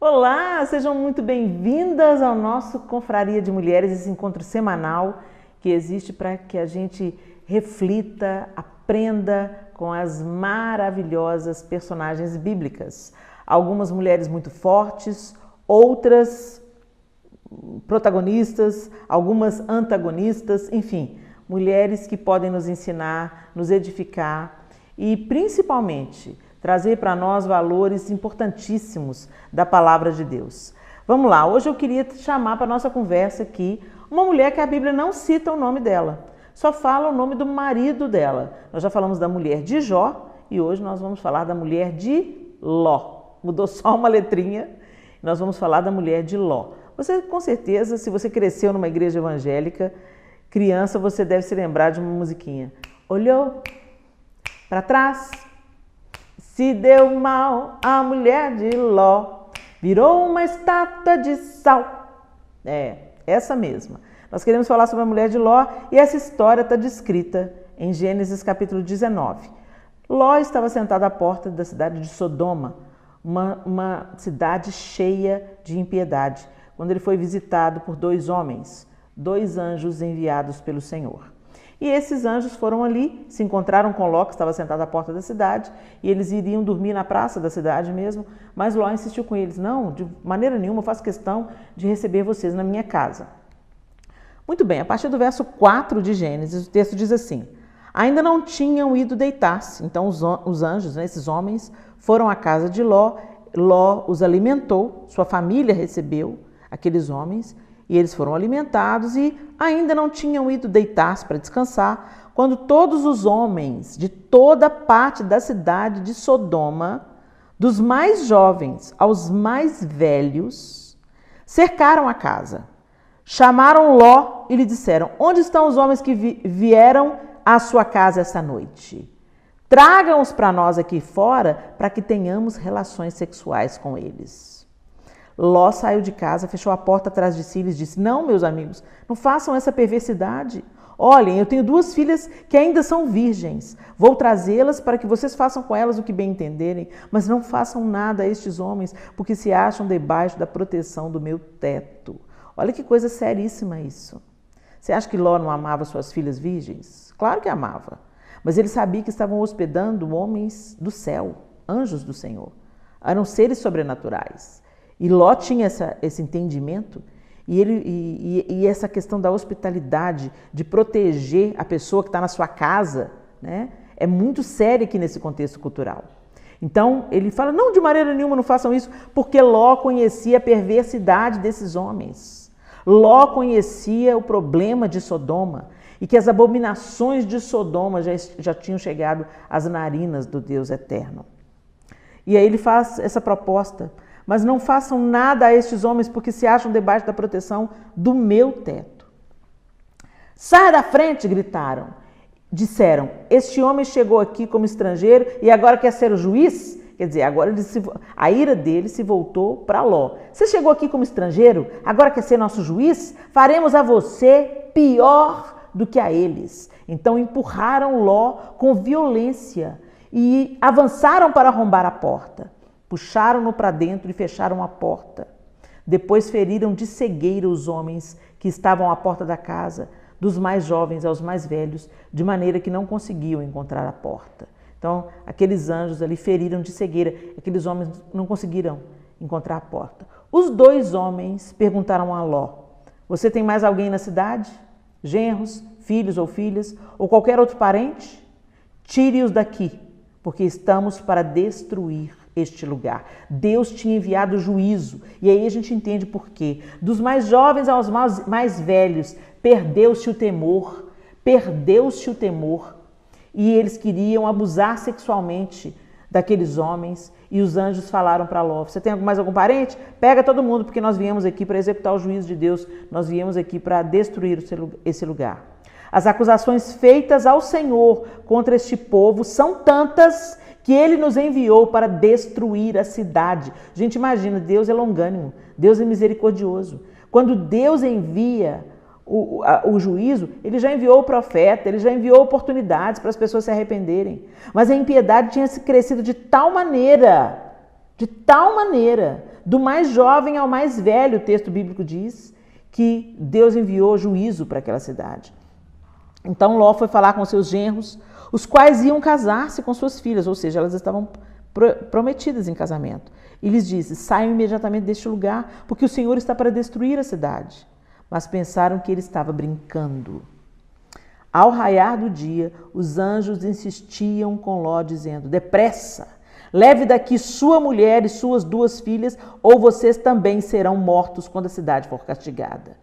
Olá, sejam muito bem-vindas ao nosso Confraria de Mulheres, esse encontro semanal que existe para que a gente reflita, aprenda com as maravilhosas personagens bíblicas. Algumas mulheres muito fortes, outras protagonistas, algumas antagonistas, enfim, mulheres que podem nos ensinar, nos edificar e principalmente trazer para nós valores importantíssimos da palavra de Deus. Vamos lá, hoje eu queria chamar para a nossa conversa aqui uma mulher que a Bíblia não cita o nome dela, só fala o nome do marido dela. Nós já falamos da mulher de Jó e hoje nós vamos falar da mulher de Ló. Mudou só uma letrinha, nós vamos falar da mulher de Ló. Você, com certeza, se você cresceu numa igreja evangélica, criança, você deve se lembrar de uma musiquinha. Olhou para trás, se deu mal a mulher de Ló, virou uma estátua de sal. Essa mesma. Nós queremos falar sobre a mulher de Ló e essa história está descrita em Gênesis capítulo 19. Ló estava sentado à porta da cidade de Sodoma, uma cidade cheia de impiedade, quando ele foi visitado por dois homens, dois anjos enviados pelo Senhor. E esses anjos foram ali, se encontraram com Ló, que estava sentado à porta da cidade, e eles iriam dormir na praça da cidade mesmo, mas Ló insistiu com eles: não, de maneira nenhuma, eu faço questão de receber vocês na minha casa. Muito bem, a partir do verso 4 de Gênesis, o texto diz assim: ainda não tinham ido deitar-se, então os anjos, esses homens, foram à casa de Ló, Ló os alimentou, sua família recebeu aqueles homens, e eles foram alimentados e ainda não tinham ido deitar-se para descansar, quando todos os homens de toda parte da cidade de Sodoma, dos mais jovens aos mais velhos, cercaram a casa. Chamaram Ló e lhe disseram: onde estão os homens que vieram à sua casa esta noite? Tragam-os para nós aqui fora para que tenhamos relações sexuais com eles. Ló saiu de casa, fechou a porta atrás de si e lhes disse: não, meus amigos, não façam essa perversidade. Olhem, eu tenho duas filhas que ainda são virgens. Vou trazê-las para que vocês façam com elas o que bem entenderem, mas não façam nada a estes homens, porque se acham debaixo da proteção do meu teto. Olha que coisa seríssima isso. Você acha que Ló não amava suas filhas virgens? Claro que amava, mas ele sabia que estavam hospedando homens do céu, anjos do Senhor. Eram seres sobrenaturais. E Ló tinha esse entendimento e essa questão da hospitalidade, de proteger a pessoa que está na sua casa, né, é muito séria aqui nesse contexto cultural. Então ele fala: não, de maneira nenhuma não façam isso, porque Ló conhecia a perversidade desses homens. Ló conhecia o problema de Sodoma e que as abominações de Sodoma já tinham chegado às narinas do Deus eterno. E aí ele faz essa proposta: mas não façam nada a estes homens, porque se acham debaixo da proteção do meu teto. Saia da frente, gritaram. Disseram: este homem chegou aqui como estrangeiro e agora quer ser o juiz? Quer dizer, agora a ira dele se voltou para Ló. Você chegou aqui como estrangeiro, agora quer ser nosso juiz? Faremos a você pior do que a eles. Então empurraram Ló com violência e avançaram para arrombar a porta. Puxaram-no para dentro e fecharam a porta. Depois feriram de cegueira os homens que estavam à porta da casa, dos mais jovens aos mais velhos, de maneira que não conseguiam encontrar a porta. Então, aqueles anjos ali feriram de cegueira, aqueles homens não conseguiram encontrar a porta. Os dois homens perguntaram a Ló: você tem mais alguém na cidade? Genros, filhos ou filhas, ou qualquer outro parente? Tire-os daqui, porque estamos para destruir este lugar. Deus tinha enviado juízo, e aí a gente entende por quê. Dos mais jovens aos mais velhos, perdeu-se o temor, e eles queriam abusar sexualmente daqueles homens, e os anjos falaram para Ló: você tem mais algum parente? Pega todo mundo, porque nós viemos aqui para executar o juízo de Deus, nós viemos aqui para destruir esse lugar. As acusações feitas ao Senhor contra este povo são tantas que ele nos enviou para destruir a cidade. Gente, imagina, Deus é longânimo, Deus é misericordioso. Quando Deus envia o juízo, ele já enviou o profeta, ele já enviou oportunidades para as pessoas se arrependerem. Mas a impiedade tinha se crescido de tal maneira, do mais jovem ao mais velho, o texto bíblico diz que Deus enviou juízo para aquela cidade. Então Ló foi falar com seus genros, os quais iam casar-se com suas filhas, ou seja, elas estavam prometidas em casamento. E lhes disse: saiam imediatamente deste lugar, porque o Senhor está para destruir a cidade. Mas pensaram que ele estava brincando. Ao raiar do dia, os anjos insistiam com Ló, dizendo: depressa, leve daqui sua mulher e suas 2 filhas, ou vocês também serão mortos quando a cidade for castigada.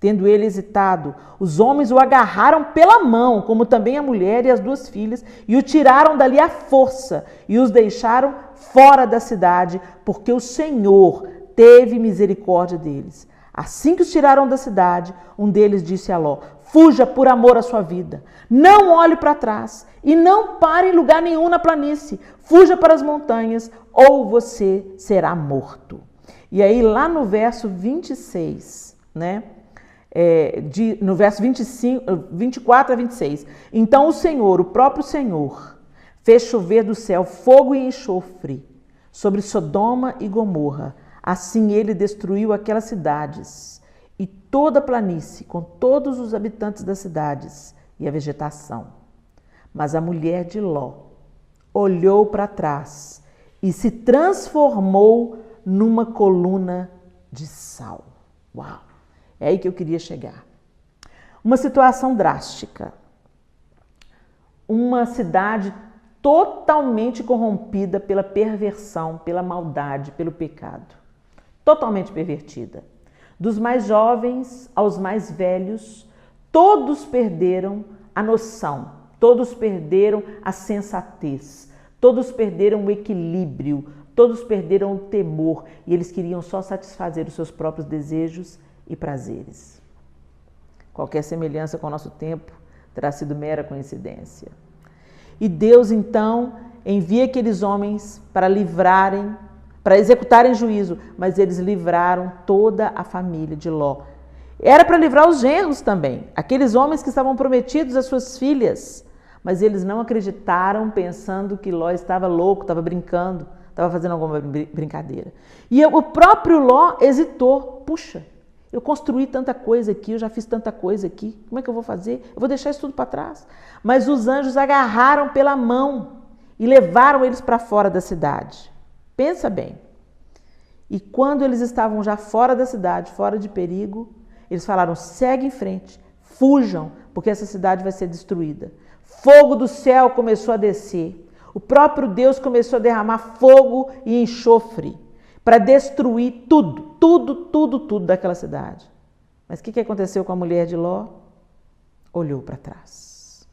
Tendo ele hesitado, os homens o agarraram pela mão, como também a mulher e as 2 filhas, e o tiraram dali à força, e os deixaram fora da cidade, porque o Senhor teve misericórdia deles. Assim que os tiraram da cidade, um deles disse a Ló: fuja por amor à sua vida, não olhe para trás e não pare em lugar nenhum na planície, fuja para as montanhas ou você será morto. E aí lá no verso 26, né? No verso 24 a 26, então o Senhor, o próprio Senhor, fez chover do céu fogo e enxofre sobre Sodoma e Gomorra. Assim ele destruiu aquelas cidades e toda a planície, com todos os habitantes das cidades e a vegetação. Mas a mulher de Ló olhou para trás e se transformou numa coluna de sal. Uau! É aí que eu queria chegar. Uma situação drástica. Uma cidade totalmente corrompida pela perversão, pela maldade, pelo pecado. Totalmente pervertida. Dos mais jovens aos mais velhos, todos perderam a noção, todos perderam a sensatez, todos perderam o equilíbrio, todos perderam o temor e eles queriam só satisfazer os seus próprios desejos e prazeres. Qualquer semelhança com o nosso tempo terá sido mera coincidência. E Deus então envia aqueles homens para executarem juízo, mas eles livraram toda a família de Ló. Era para livrar os genros também, aqueles homens que estavam prometidos às suas filhas, mas eles não acreditaram, pensando que Ló estava louco, estava brincando, estava fazendo alguma brincadeira. E o próprio Ló hesitou: puxa, eu construí tanta coisa aqui, eu já fiz tanta coisa aqui, como é que eu vou fazer? Eu vou deixar isso tudo para trás. Mas os anjos agarraram pela mão e levaram eles para fora da cidade. Pensa bem. E quando eles estavam já fora da cidade, fora de perigo, eles falaram: segue em frente, fujam, porque essa cidade vai ser destruída. Fogo do céu começou a descer. O próprio Deus começou a derramar fogo e enxofre para destruir tudo daquela cidade. Mas o que aconteceu com a mulher de Ló? Olhou para trás.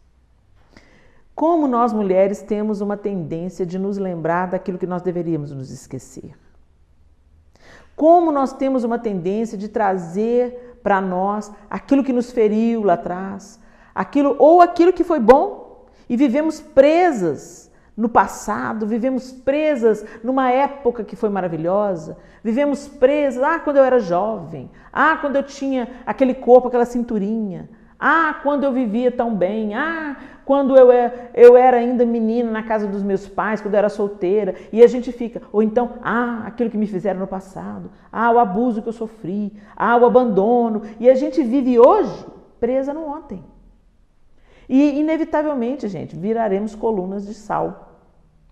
Como nós mulheres temos uma tendência de nos lembrar daquilo que nós deveríamos nos esquecer. Como nós temos uma tendência de trazer para nós aquilo que nos feriu lá atrás, aquilo que foi bom, e vivemos presas no passado, vivemos presas numa época que foi maravilhosa, vivemos presas, quando eu era jovem, quando eu tinha aquele corpo, aquela cinturinha, quando eu vivia tão bem, quando eu era ainda menina na casa dos meus pais, quando eu era solteira, e a gente fica, ou então, aquilo que me fizeram no passado, o abuso que eu sofri, o abandono, e a gente vive hoje presa no ontem. E inevitavelmente, gente, viraremos colunas de sal.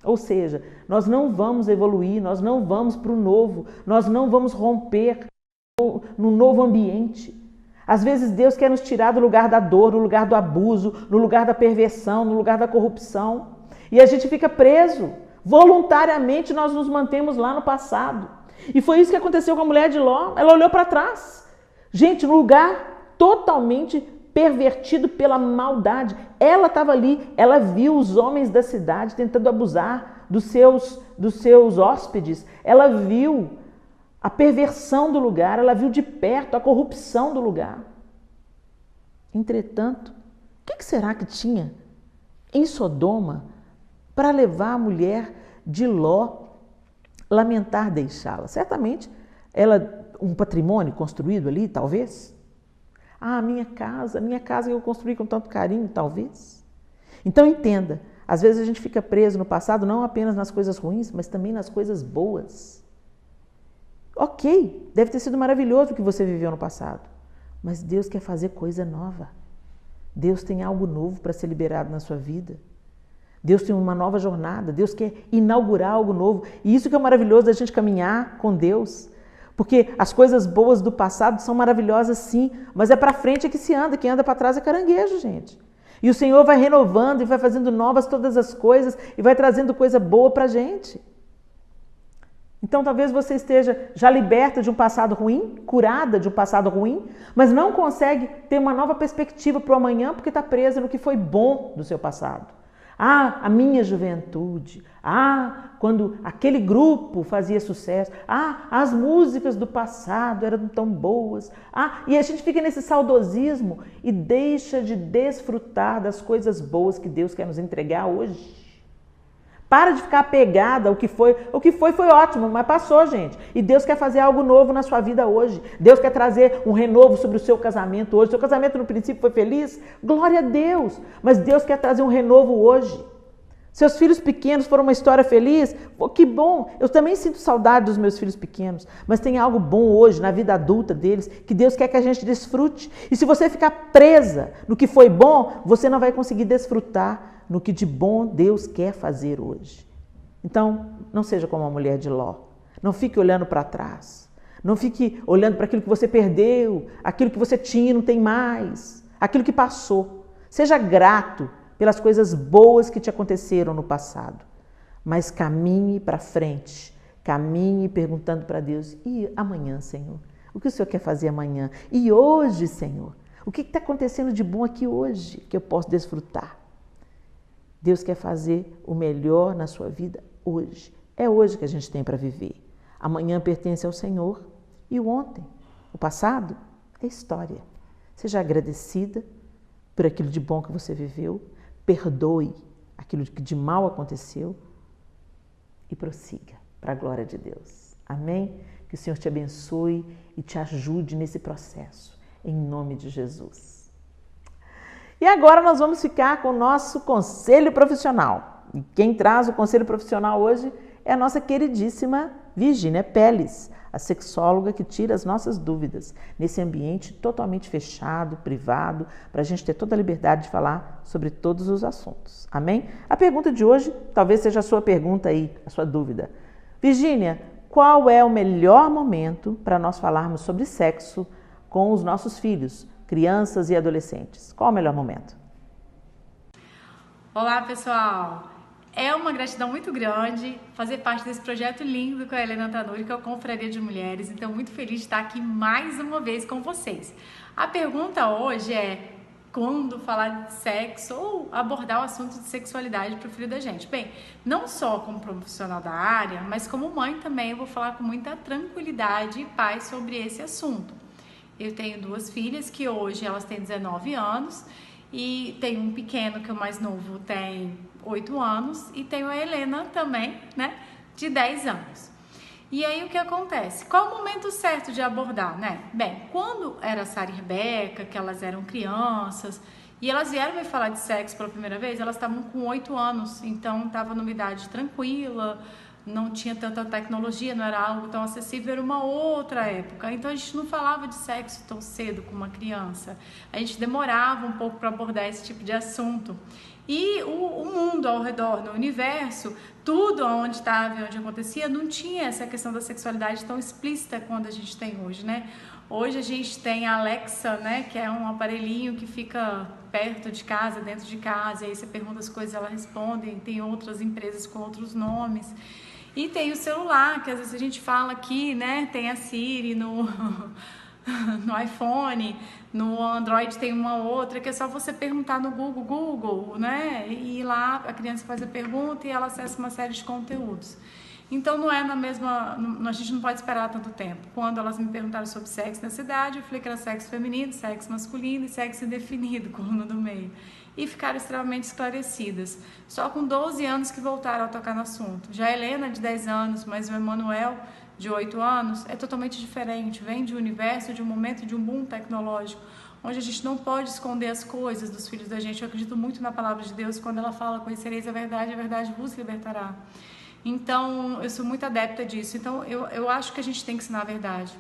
Ou seja, nós não vamos evoluir, nós não vamos para o novo, nós não vamos romper no novo ambiente. Às vezes Deus quer nos tirar do lugar da dor, do lugar do abuso, no lugar da perversão, no lugar da corrupção. E a gente fica preso. Voluntariamente nós nos mantemos lá no passado. E foi isso que aconteceu com a mulher de Ló. Ela olhou para trás. Gente, no lugar totalmente pervertido pela maldade. Ela estava ali, ela viu os homens da cidade tentando abusar dos seus hóspedes. Ela viu a perversão do lugar, ela viu de perto a corrupção do lugar. Entretanto, o que será que tinha em Sodoma para levar a mulher de Ló lamentar deixá-la? Certamente, um patrimônio construído ali, talvez. Minha casa que eu construí com tanto carinho, talvez. Então entenda, às vezes a gente fica preso no passado não apenas nas coisas ruins, mas também nas coisas boas. Ok, deve ter sido maravilhoso o que você viveu no passado, mas Deus quer fazer coisa nova. Deus tem algo novo para ser liberado na sua vida. Deus tem uma nova jornada, Deus quer inaugurar algo novo. E isso que é maravilhoso da gente caminhar com Deus. Porque as coisas boas do passado são maravilhosas sim, mas é para frente que se anda, quem anda para trás é caranguejo, gente. E o Senhor vai renovando e vai fazendo novas todas as coisas e vai trazendo coisa boa para a gente. Então talvez você esteja já liberta de um passado ruim, curada de um passado ruim, mas não consegue ter uma nova perspectiva para o amanhã porque está presa no que foi bom do seu passado. Ah, a minha juventude. Ah, quando aquele grupo fazia sucesso. Ah, as músicas do passado eram tão boas. Ah, e a gente fica nesse saudosismo e deixa de desfrutar das coisas boas que Deus quer nos entregar hoje. Para de ficar apegada ao que foi. O que foi ótimo, mas passou, gente. E Deus quer fazer algo novo na sua vida hoje. Deus quer trazer um renovo sobre o seu casamento hoje. Seu casamento no princípio foi feliz? Glória a Deus. Mas Deus quer trazer um renovo hoje. Seus filhos pequenos foram uma história feliz? Pô, que bom. Eu também sinto saudade dos meus filhos pequenos. Mas tem algo bom hoje na vida adulta deles que Deus quer que a gente desfrute. E se você ficar presa no que foi bom, você não vai conseguir desfrutar no que de bom Deus quer fazer hoje. Então, não seja como a mulher de Ló. Não fique olhando para trás. Não fique olhando para aquilo que você perdeu, aquilo que você tinha e não tem mais, aquilo que passou. Seja grato pelas coisas boas que te aconteceram no passado. Mas caminhe para frente. Caminhe perguntando para Deus, e amanhã, Senhor? O que o Senhor quer fazer amanhã? E hoje, Senhor? O que está acontecendo de bom aqui hoje que eu posso desfrutar? Deus quer fazer o melhor na sua vida hoje. É hoje que a gente tem para viver. Amanhã pertence ao Senhor e o ontem, o passado, é história. Seja agradecida por aquilo de bom que você viveu, perdoe aquilo que de mal aconteceu e prossiga para a glória de Deus. Amém? Que o Senhor te abençoe e te ajude nesse processo, em nome de Jesus. E agora nós vamos ficar com o nosso conselho profissional. E quem traz o conselho profissional hoje é a nossa queridíssima Virgínia Pelles, a sexóloga que tira as nossas dúvidas nesse ambiente totalmente fechado, privado, para a gente ter toda a liberdade de falar sobre todos os assuntos. Amém? A pergunta de hoje talvez seja a sua pergunta aí, a sua dúvida. Virgínia, qual é o melhor momento para nós falarmos sobre sexo com os nossos filhos, crianças e adolescentes? Qual é o melhor momento? Olá, pessoal! É uma gratidão muito grande fazer parte desse projeto lindo com a Helena Tanuri, que é a Confraria de Mulheres. Então, muito feliz de estar aqui mais uma vez com vocês. A pergunta hoje é quando falar de sexo ou abordar o assunto de sexualidade para o filho da gente. Bem, não só como profissional da área, mas como mãe também eu vou falar com muita tranquilidade e paz sobre esse assunto. Eu tenho duas filhas que hoje elas têm 19 anos e tenho um pequeno que o mais novo tem 8 anos e tenho a Helena também, né, de 10 anos. E aí o que acontece? Qual o momento certo de abordar, né? Bem, quando era Sara e Rebeca, que elas eram crianças e elas vieram me falar de sexo pela primeira vez, elas estavam com 8 anos, então estava numa idade tranquila, não tinha tanta tecnologia, não era algo tão acessível, era uma outra época. Então a gente não falava de sexo tão cedo com uma criança. A gente demorava um pouco para abordar esse tipo de assunto. E o mundo ao redor, no universo, tudo onde estava e onde acontecia, não tinha essa questão da sexualidade tão explícita quanto a gente tem hoje, né? Hoje a gente tem a Alexa, né, que é um aparelhinho que fica perto de casa, dentro de casa, e aí você pergunta as coisas, ela responde, tem outras empresas com outros nomes. E tem o celular, que às vezes a gente fala aqui, né? Tem a Siri no iPhone, no Android tem uma outra, que é só você perguntar no Google, né? E lá a criança faz a pergunta e ela acessa uma série de conteúdos. Então não é na mesma, a gente não pode esperar tanto tempo. Quando elas me perguntaram sobre sexo nessa idade, eu falei que era sexo feminino, sexo masculino e sexo indefinido, coluna do meio. E ficaram extremamente esclarecidas. Só com 12 anos que voltaram a tocar no assunto. Já a Helena, de 10 anos, mas o Emanuel, de 8 anos, é totalmente diferente. Vem de um universo, de um momento, de um boom tecnológico, onde a gente não pode esconder as coisas dos filhos da gente. Eu acredito muito na palavra de Deus, quando ela fala, conhecereis a verdade vos libertará. Então, eu sou muito adepta disso. Então, eu acho que a gente tem que ensinar a verdade.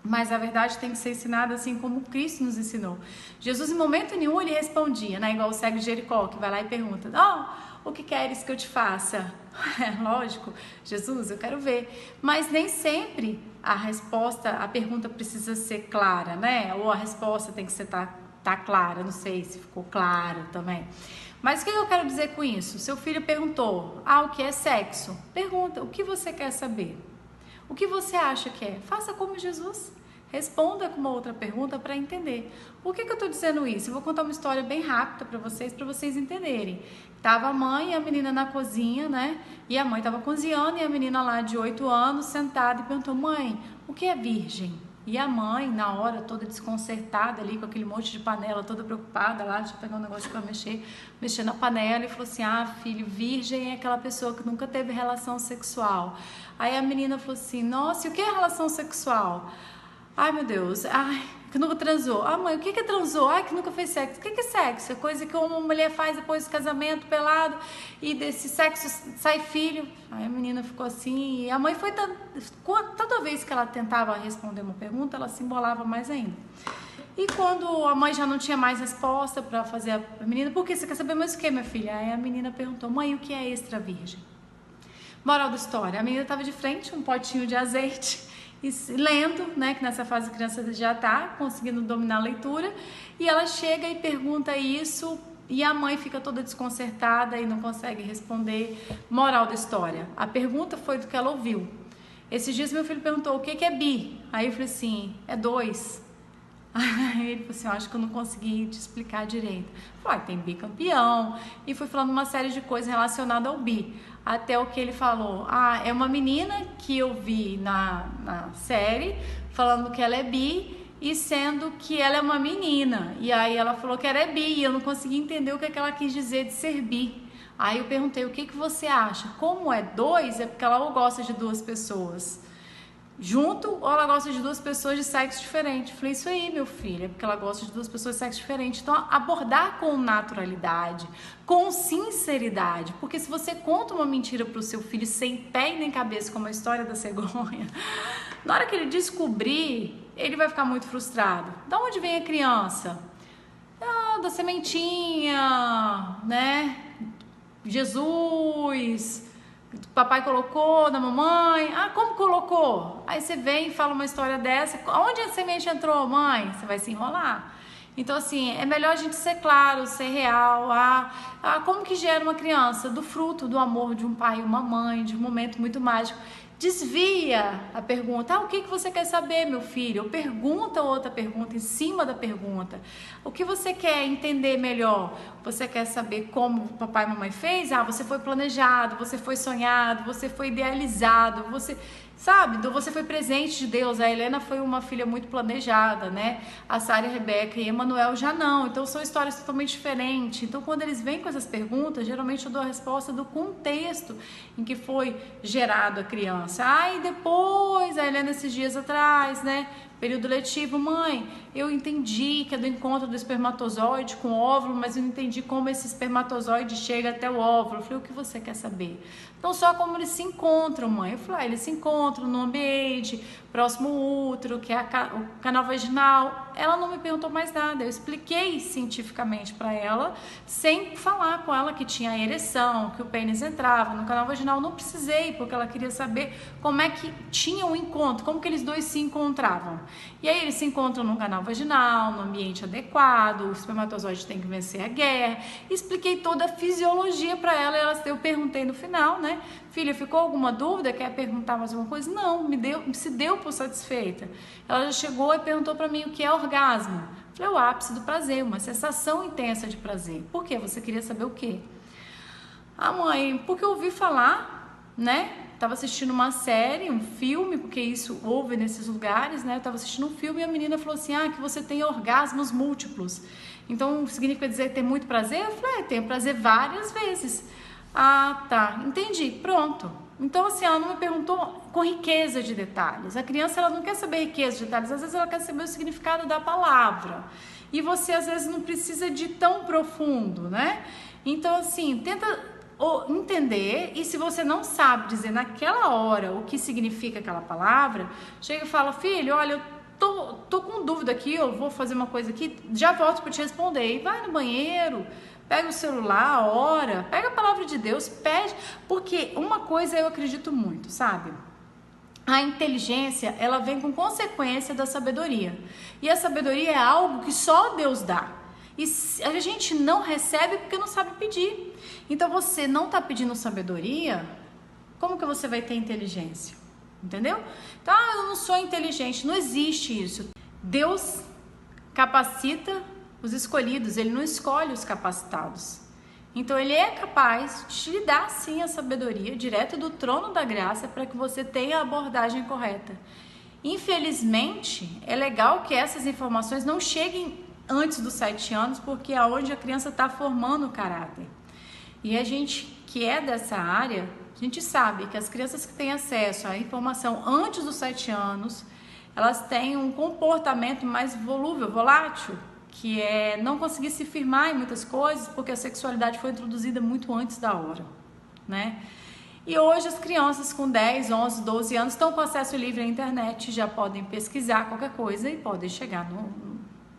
Mas a verdade tem que ser ensinada assim como Cristo nos ensinou. Jesus, em momento nenhum, ele respondia, né? Igual o cego de Jericó, que vai lá e pergunta: o que queres que eu te faça? Lógico, Jesus, eu quero ver. Mas nem sempre a pergunta precisa ser clara, né? Ou a resposta tem que ser tá clara. Não sei se ficou claro também. Mas o que eu quero dizer com isso? Seu filho perguntou: o que é sexo? Pergunta: o que você quer saber? O que você acha que é? Faça como Jesus. Responda com uma outra pergunta para entender. Por que eu estou dizendo isso? Eu vou contar uma história bem rápida para vocês entenderem. Tava a mãe e a menina na cozinha, né? E a mãe estava cozinhando e a menina lá de 8 anos sentada e perguntou: mãe, o que é virgem? E a mãe, na hora, toda desconcertada ali, com aquele monte de panela, toda preocupada lá, deixa eu pegar um negócio para mexer na panela, e falou assim: filho, virgem é aquela pessoa que nunca teve relação sexual. Aí a menina falou assim: nossa, e o que é relação sexual? Ai, meu Deus, que nunca transou. Mãe, o que é transou? Que nunca fez sexo. O que é sexo? É coisa que uma mulher faz depois do casamento, pelado, e desse sexo sai filho. Aí a menina ficou assim, e a mãe foi toda vez que ela tentava responder uma pergunta, ela se embolava mais ainda. E quando a mãe já não tinha mais resposta para fazer a menina: por que você quer saber mais o que, minha filha? Aí a menina perguntou: mãe, o que é extra virgem? Moral da história: a menina estava de frente, um potinho de azeite, e lendo, né, que nessa fase a criança já está conseguindo dominar a leitura, e ela chega e pergunta isso, e a mãe fica toda desconcertada e não consegue responder. Moral da história: a pergunta foi do que ela ouviu. Esses dias meu filho perguntou: o que é bi? Aí eu falei assim: é 2. Aí ele falou assim: eu acho que eu não consegui te explicar direito. Eu falei: tem bicampeão. E fui falando uma série de coisas relacionadas ao bi. Até o que ele falou: é uma menina que eu vi na série falando que ela é bi e sendo que ela é uma menina. E aí ela falou que ela é bi e eu não consegui entender o que ela quis dizer de ser bi. Aí eu perguntei: o que você acha? Como é 2, é porque ela ou gosta de 2 pessoas junto, ou ela gosta de 2 pessoas de sexo diferente. Falei: isso aí, meu filho, é porque ela gosta de 2 pessoas de sexo diferente. Então, abordar com naturalidade, com sinceridade, porque se você conta uma mentira pro seu filho sem pé e nem cabeça, como a história da cegonha, na hora que ele descobrir, ele vai ficar muito frustrado. Da onde vem a criança? Da sementinha, né? Jesus, papai colocou, da mamãe. Como colocou? Aí você vem e fala uma história dessa: onde a semente entrou, mãe? Você vai se enrolar. Então, assim, é melhor a gente ser claro, ser real. Como que gera uma criança? Do fruto do amor de um pai e uma mãe, de um momento muito mágico. Desvia a pergunta: o que você quer saber, meu filho? Ou pergunta outra pergunta em cima da pergunta. O que você quer entender melhor? Você quer saber como o papai e a mamãe fez? Você foi planejado, você foi sonhado, você foi idealizado, você foi presente de Deus. A Helena foi uma filha muito planejada, né? A Sara e a Rebeca e Emanuel já não. Então são histórias totalmente diferentes. Então quando eles vêm com essas perguntas, geralmente eu dou a resposta do contexto em que foi gerado a criança. E depois, a Helena esses dias atrás, né? Período letivo: mãe, eu entendi que é do encontro do espermatozoide com o óvulo, mas eu não entendi como esse espermatozoide chega até o óvulo. Eu falei: o que você quer saber? Não só como eles se encontram, mãe. Eu falei: eles se encontram no ambiente, próximo ao útero, que é o canal vaginal. Ela não me perguntou mais nada. Eu expliquei cientificamente para ela, sem falar com ela que tinha ereção, que o pênis entrava no canal vaginal. Não precisei, porque ela queria saber como é que tinha um encontro, como que eles dois se encontravam. E aí eles se encontram no canal vaginal, no ambiente adequado, o espermatozoide tem que vencer a guerra. Expliquei toda a fisiologia para ela e eu perguntei no final, né? Filha, ficou alguma dúvida? Quer perguntar mais alguma coisa? Não, se deu por satisfeita. Ela já chegou e perguntou para mim o que é orgasmo. Falei: o ápice do prazer, uma sensação intensa de prazer. Por quê? Você queria saber o quê? Mãe, porque eu ouvi falar, né? Estava assistindo uma série, um filme, porque isso houve nesses lugares, né? Eu estava assistindo um filme e a menina falou assim: que você tem orgasmos múltiplos. Então, significa dizer ter muito prazer? Eu falei: tenho prazer várias vezes. Tá, entendi, pronto. Então, assim, ela não me perguntou com riqueza de detalhes. A criança, ela não quer saber riqueza de detalhes, às vezes ela quer saber o significado da palavra. E você, às vezes, não precisa de tão profundo, né? Então, assim, tenta entender, e se você não sabe dizer naquela hora o que significa aquela palavra, chega e fala, filho, olha, eu tô com dúvida aqui, eu vou fazer uma coisa aqui, já volto para te responder. E vai no banheiro, pega o celular, ora, pega a palavra de Deus, pede, porque uma coisa eu acredito muito, sabe? A inteligência, ela vem com consequência da sabedoria. E a sabedoria é algo que só Deus dá. E a gente não recebe porque não sabe pedir. Então você não está pedindo sabedoria, como que você vai ter inteligência? Entendeu? Então, eu não sou inteligente, não existe isso. Deus capacita os escolhidos, Ele não escolhe os capacitados. Então, Ele é capaz de te dar sim a sabedoria direto do trono da graça para que você tenha a abordagem correta. Infelizmente, é legal que essas informações não cheguem antes dos 7 anos, porque é onde a criança está formando o caráter. E a gente que é dessa área, a gente sabe que as crianças que têm acesso à informação antes dos 7 anos, elas têm um comportamento mais volúvel, volátil, que é não conseguir se firmar em muitas coisas, porque a sexualidade foi introduzida muito antes da hora, né? E hoje as crianças com 10, 11, 12 anos estão com acesso livre à internet, já podem pesquisar qualquer coisa e podem chegar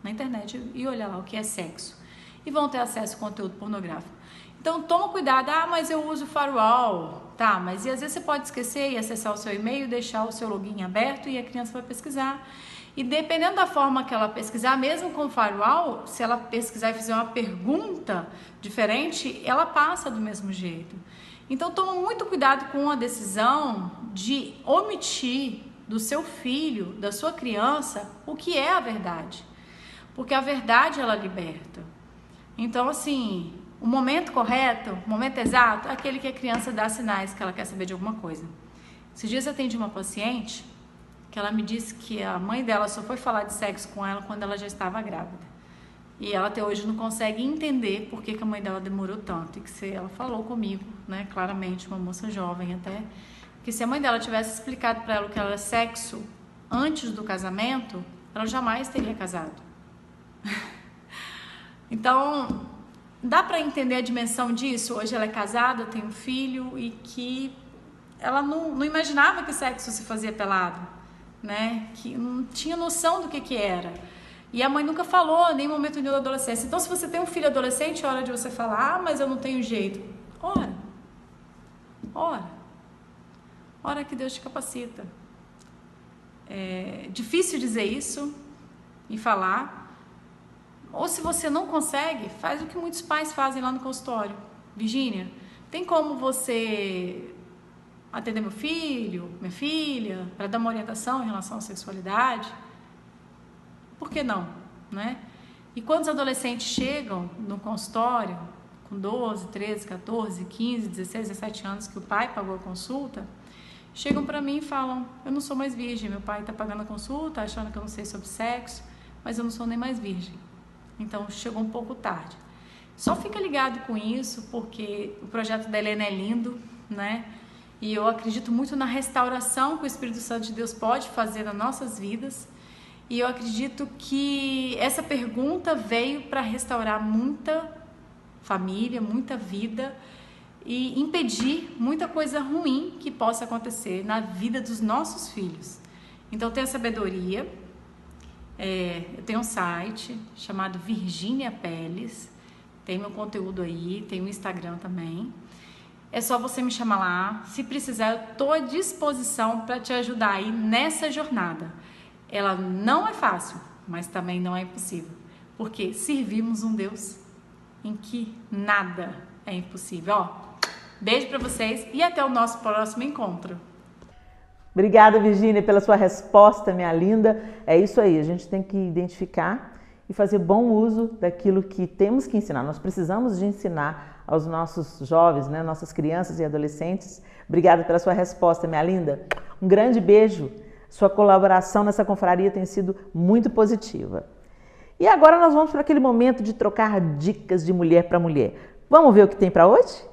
na internet e olhar lá o que é sexo. E vão ter acesso a conteúdo pornográfico. Então, toma cuidado. Mas eu uso firewall. Tá, mas e às vezes você pode esquecer e acessar o seu e-mail, deixar o seu login aberto e a criança vai pesquisar. E dependendo da forma que ela pesquisar, mesmo com o firewall, se ela pesquisar e fizer uma pergunta diferente, ela passa do mesmo jeito. Então, toma muito cuidado com a decisão de omitir do seu filho, da sua criança, o que é a verdade. Porque a verdade, ela liberta. Então, assim, o momento correto, o momento exato, é aquele que a criança dá sinais que ela quer saber de alguma coisa. Esses dias eu atendi uma paciente que ela me disse que a mãe dela só foi falar de sexo com ela quando ela já estava grávida. E ela até hoje não consegue entender por que a mãe dela demorou tanto. E que ela falou comigo, né, claramente, uma moça jovem até, que se a mãe dela tivesse explicado para ela o que era sexo antes do casamento, ela jamais teria casado. Então, dá para entender a dimensão disso? Hoje ela é casada, tem um filho e que ela não imaginava que sexo se fazia pelado, né? Que não tinha noção do que era. E a mãe nunca falou, em nenhum momento da adolescência. Então, se você tem um filho adolescente, é hora de você falar, mas eu não tenho jeito. Ora que Deus te capacita. É difícil dizer isso e falar. Ou se você não consegue, faz o que muitos pais fazem lá no consultório. Virgínia, tem como você atender meu filho, minha filha, para dar uma orientação em relação à sexualidade? Por que não, né? E quando os adolescentes chegam no consultório, com 12, 13, 14, 15, 16, 17 anos, que o pai pagou a consulta, chegam para mim e falam, eu não sou mais virgem, meu pai está pagando a consulta, achando que eu não sei sobre sexo, mas eu não sou nem mais virgem. Então, chegou um pouco tarde. Só fica ligado com isso, porque o projeto da Helena é lindo, né? E eu acredito muito na restauração que o Espírito Santo de Deus pode fazer nas nossas vidas. E eu acredito que essa pergunta veio para restaurar muita família, muita vida e impedir muita coisa ruim que possa acontecer na vida dos nossos filhos. Então, tenha sabedoria. Eu tenho um site chamado Virgínia Peles, tem meu conteúdo aí, tem o Instagram também. É só você me chamar lá. Se precisar, eu estou à disposição para te ajudar aí nessa jornada. Ela não é fácil, mas também não é impossível, porque servimos um Deus em que nada é impossível. Beijo para vocês e até o nosso próximo encontro. Obrigada, Virgínia, pela sua resposta, minha linda. É isso aí, a gente tem que identificar e fazer bom uso daquilo que temos que ensinar. Nós precisamos de ensinar aos nossos jovens, né, nossas crianças e adolescentes. Obrigada pela sua resposta, minha linda. Um grande beijo. Sua colaboração nessa confraria tem sido muito positiva. E agora nós vamos para aquele momento de trocar dicas de mulher para mulher. Vamos ver o que tem para hoje?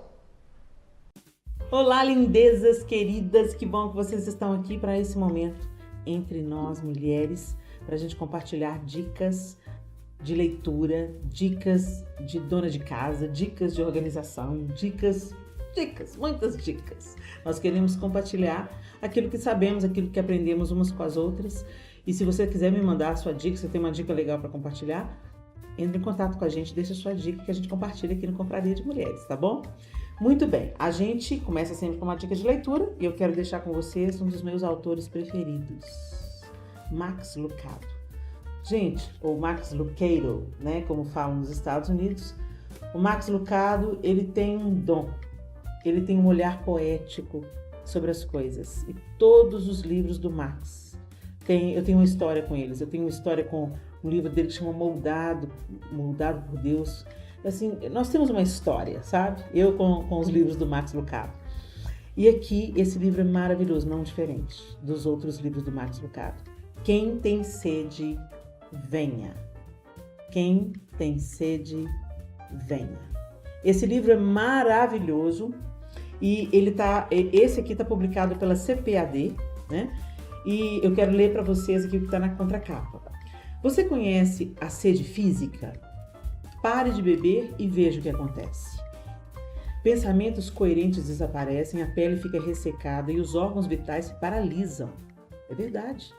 Olá, lindezas queridas, que bom que vocês estão aqui para esse momento entre nós, mulheres, para a gente compartilhar dicas de leitura, dicas de dona de casa, dicas de organização, dicas dicas, muitas dicas. Nós queremos compartilhar aquilo que sabemos, aquilo que aprendemos umas com as outras. E se você quiser me mandar a sua dica, se você tem uma dica legal para compartilhar, entre em contato com a gente, deixa a sua dica que a gente compartilha aqui no Confraria de Mulheres, tá bom? Muito bem, a gente começa sempre com uma dica de leitura e eu quero deixar com vocês um dos meus autores preferidos, Max Lucado. Gente, ou Max Lucado, né, como falam nos Estados Unidos, o Max Lucado, ele tem um dom, ele tem um olhar poético sobre as coisas. E todos os livros do Max, eu tenho uma história com eles, eu tenho uma história com um livro dele que chama Moldado por Deus. Assim, nós temos uma história, sabe? Eu com os livros do Max Lucado. E aqui, esse livro é maravilhoso, não diferente dos outros livros do Max Lucado. Quem tem sede, venha. Quem tem sede, venha. Esse livro é maravilhoso e esse aqui está publicado pela CPAD, né? E eu quero ler para vocês aqui o que está na contracapa. Você conhece a sede física? Pare de beber e veja o que acontece. Pensamentos coerentes desaparecem, a pele fica ressecada e os órgãos vitais se paralisam. É verdade.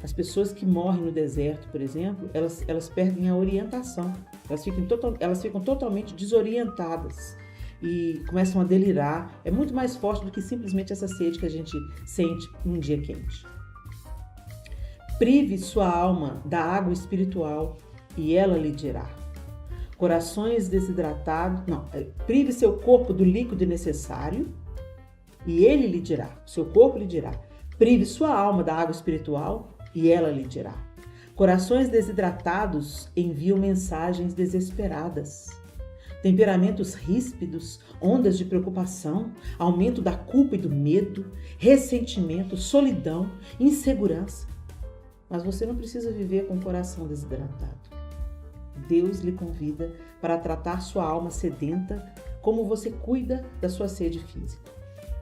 As pessoas que morrem no deserto, por exemplo, elas perdem a orientação. Elas ficam totalmente desorientadas e começam a delirar. É muito mais forte do que simplesmente essa sede que a gente sente num dia quente. Prive sua alma da água espiritual e ela lhe dirá. Corações desidratados, prive seu corpo do líquido necessário e ele lhe dirá, seu corpo lhe dirá. Prive sua alma da água espiritual e ela lhe dirá. Corações desidratados enviam mensagens desesperadas. Temperamentos ríspidos, ondas de preocupação, aumento da culpa e do medo, ressentimento, solidão, insegurança. Mas você não precisa viver com o coração desidratado. Deus lhe convida para tratar sua alma sedenta como você cuida da sua sede física.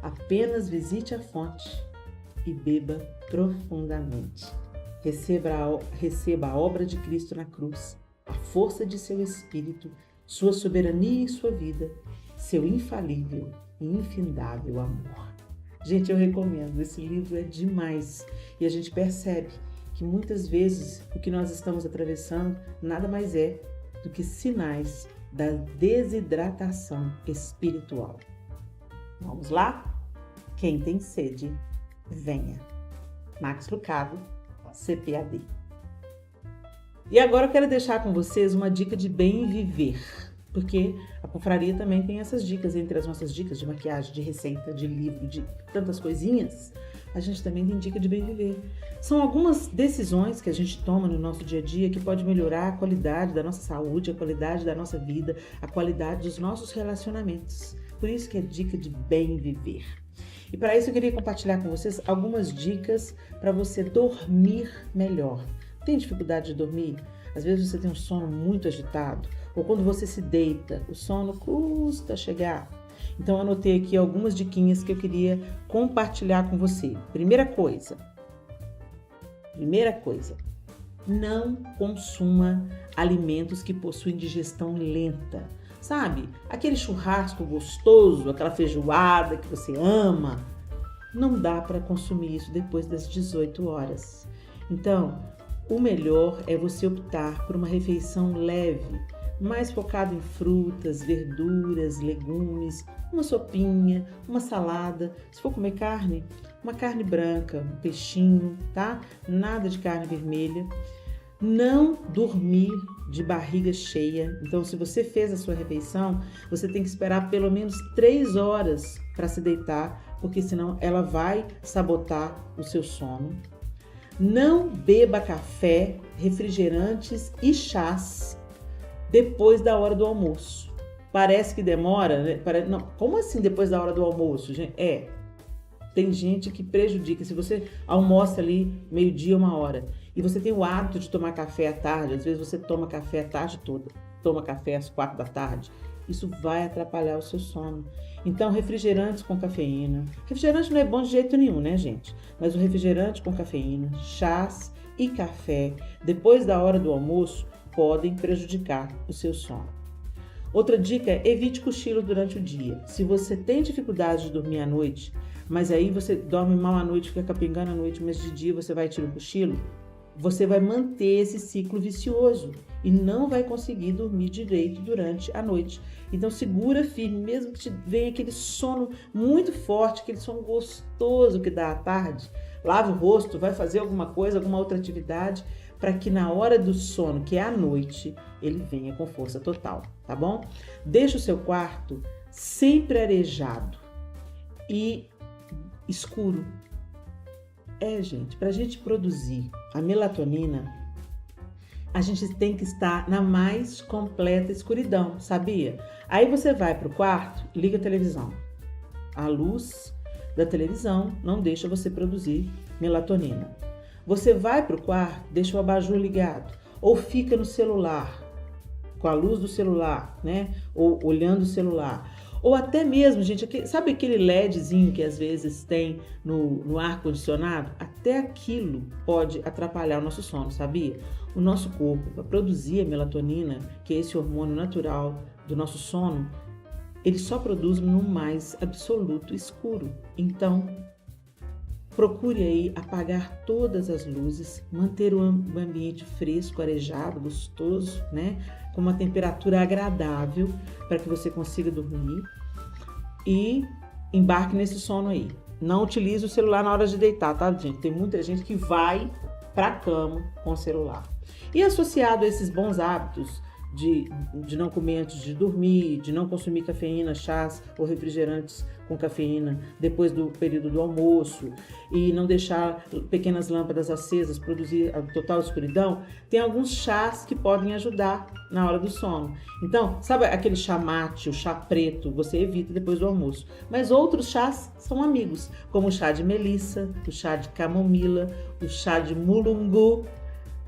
Apenas visite a fonte e beba profundamente. Receba a obra de Cristo na cruz, a força de seu Espírito, sua soberania em sua vida, seu infalível e infindável amor. Gente, eu recomendo, esse livro é demais e a gente percebe que muitas vezes o que nós estamos atravessando nada mais é do que sinais da desidratação espiritual. Vamos lá? Quem tem sede, venha. Max Lucado, CPAD. E agora eu quero deixar com vocês uma dica de bem viver, porque a confraria também tem essas dicas, entre as nossas dicas de maquiagem, de receita, de livro, de tantas coisinhas, a gente também tem dica de bem viver. São algumas decisões que a gente toma no nosso dia a dia que pode melhorar a qualidade da nossa saúde, a qualidade da nossa vida, a qualidade dos nossos relacionamentos. Por isso que é dica de bem viver. E para isso eu queria compartilhar com vocês algumas dicas para você dormir melhor. Tem dificuldade de dormir? Às vezes você tem um sono muito agitado, ou quando você se deita, o sono custa chegar. Então eu anotei aqui algumas diquinhas que eu queria compartilhar com você. Primeira coisa, não consuma alimentos que possuem digestão lenta. Sabe? Aquele churrasco gostoso, aquela feijoada que você ama, não dá para consumir isso depois das 18 horas. Então, o melhor é você optar por uma refeição leve, mais focada em frutas, verduras, legumes, uma sopinha, uma salada. Se for comer carne, uma carne branca, um peixinho, tá? Nada de carne vermelha. Não dormir de barriga cheia. Então, se você fez a sua refeição, você tem que esperar pelo menos 3 horas para se deitar, porque senão ela vai sabotar o seu sono. Não beba café, refrigerantes e chás depois da hora do almoço. Parece que demora, né? Não, como assim depois da hora do almoço, gente? Tem gente que prejudica. Se você almoça ali meio-dia, 1h, e você tem o hábito de tomar café à tarde, às vezes você toma café a tarde toda, toma café às 4 da tarde, isso vai atrapalhar o seu sono. Então, refrigerantes com cafeína. Refrigerante não é bom de jeito nenhum, né, gente? Mas o refrigerante com cafeína, chás e café, depois da hora do almoço, podem prejudicar o seu sono. Outra dica é evite cochilo durante o dia. Se você tem dificuldade de dormir à noite, mas aí você dorme mal à noite, fica capengando à noite, mas de dia você vai tirar um cochilo, você vai manter esse ciclo vicioso e não vai conseguir dormir direito durante a noite. Então segura firme, mesmo que te venha aquele sono muito forte, aquele sono gostoso que dá à tarde, lava o rosto, vai fazer alguma coisa, alguma outra atividade, para que na hora do sono, que é à noite, ele venha com força total, tá bom? Deixa o seu quarto sempre arejado e escuro. Gente, para a gente produzir a melatonina, a gente tem que estar na mais completa escuridão, sabia? Aí você vai para o quarto, liga a televisão. A luz da televisão não deixa você produzir melatonina. Você vai para o quarto, deixa o abajur ligado, ou fica no celular, com a luz do celular, né? Ou olhando o celular. Ou até mesmo, gente, sabe aquele LEDzinho que às vezes tem no ar-condicionado? Até aquilo pode atrapalhar o nosso sono, sabia? O nosso corpo, para produzir a melatonina, que é esse hormônio natural do nosso sono, ele só produz no mais absoluto escuro. Então, procure aí apagar todas as luzes, manter o ambiente fresco, arejado, gostoso, né? Com uma temperatura agradável para que você consiga dormir e embarque nesse sono aí. Não utilize o celular na hora de deitar, tá, gente? Tem muita gente que vai para a cama com o celular. E associado a esses bons hábitos de não comer antes de dormir, de não consumir cafeína, chás ou refrigerantes com cafeína depois do período do almoço e não deixar pequenas lâmpadas acesas produzir a total escuridão, tem alguns chás que podem ajudar na hora do sono. Então, sabe aquele chá mate, o chá preto, você evita depois do almoço. Mas outros chás são amigos, como o chá de melissa, o chá de camomila, o chá de mulungu,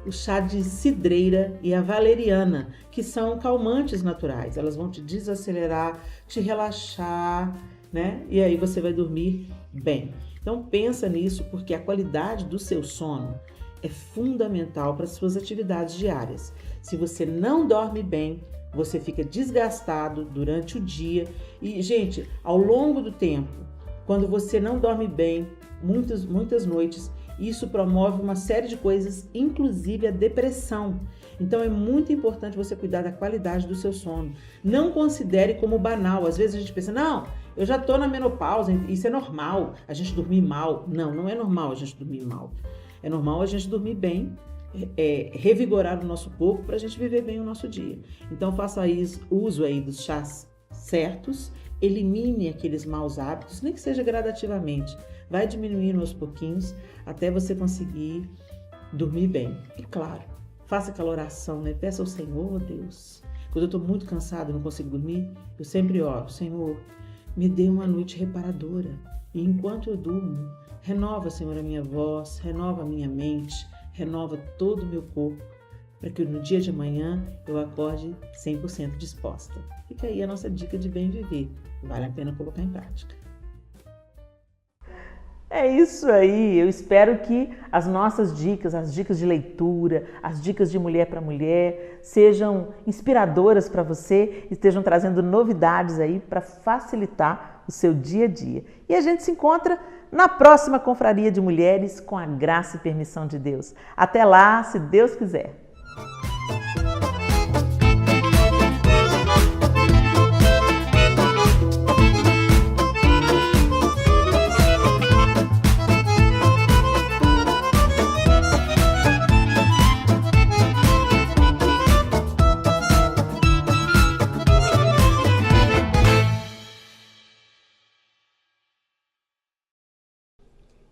o chá de cidreira e a valeriana, que são calmantes naturais. Elas vão te desacelerar, te relaxar, né? E aí você vai dormir bem. Então pensa nisso, porque a qualidade do seu sono é fundamental para as suas atividades diárias. Se você não dorme bem, você fica desgastado durante o dia. E, gente, ao longo do tempo, quando você não dorme bem, muitas noites, isso promove uma série de coisas, inclusive a depressão. Então é muito importante você cuidar da qualidade do seu sono. Não considere como banal. Às vezes a gente pensa, não, eu já estou na menopausa, isso é normal, a gente dormir mal. Não, não é normal a gente dormir mal. É normal a gente dormir bem, revigorar o nosso corpo para a gente viver bem o nosso dia. Então faça uso aí dos chás certos, elimine aqueles maus hábitos, nem que seja gradativamente. Vai diminuindo aos pouquinhos até você conseguir dormir bem. E claro, faça aquela oração, né? Peça ao Senhor, Deus. Quando eu estou muito cansado e não consigo dormir, eu sempre oro, Senhor, me dê uma noite reparadora. E enquanto eu durmo, renova, Senhor, a minha voz, renova a minha mente, renova todo o meu corpo, para que no dia de amanhã eu acorde 100% disposta. Fica aí a nossa dica de bem viver. Vale a pena colocar em prática. É isso aí, eu espero que as nossas dicas, as dicas de leitura, as dicas de mulher para mulher sejam inspiradoras para você e estejam trazendo novidades aí para facilitar o seu dia a dia. E a gente se encontra na próxima Confraria de Mulheres com a graça e permissão de Deus. Até lá, se Deus quiser.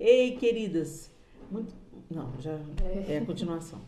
Ei, queridas, não, já é a continuação.